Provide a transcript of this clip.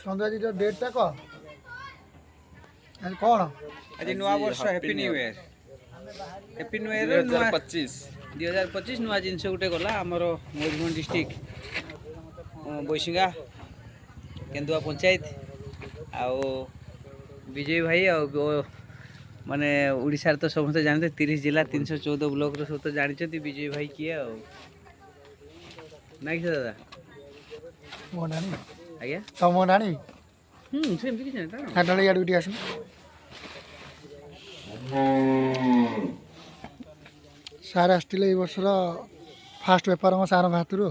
चंद्राजी जो डेट टा कह आज कौन आज नुआ वर्ष happy new year happy new year 2025 नुआ जिनस गुटे गला आमर मयूरभंज डिस्ट्रिक्ट बैसिंगा केन्दुआ पंचायत आओ विजय भाई माने उड़ीसा तो समस्त जानते 30 जिला 314 ब्लॉक रो सब तो जानते विजय भाई किए नाई दादा मो नानी आज्ञा तो मो नानी सेमती किसी नहीं हाटले यार उठी आसु सार आसते ए वर्ष फास्ट बेपार सार हाथरू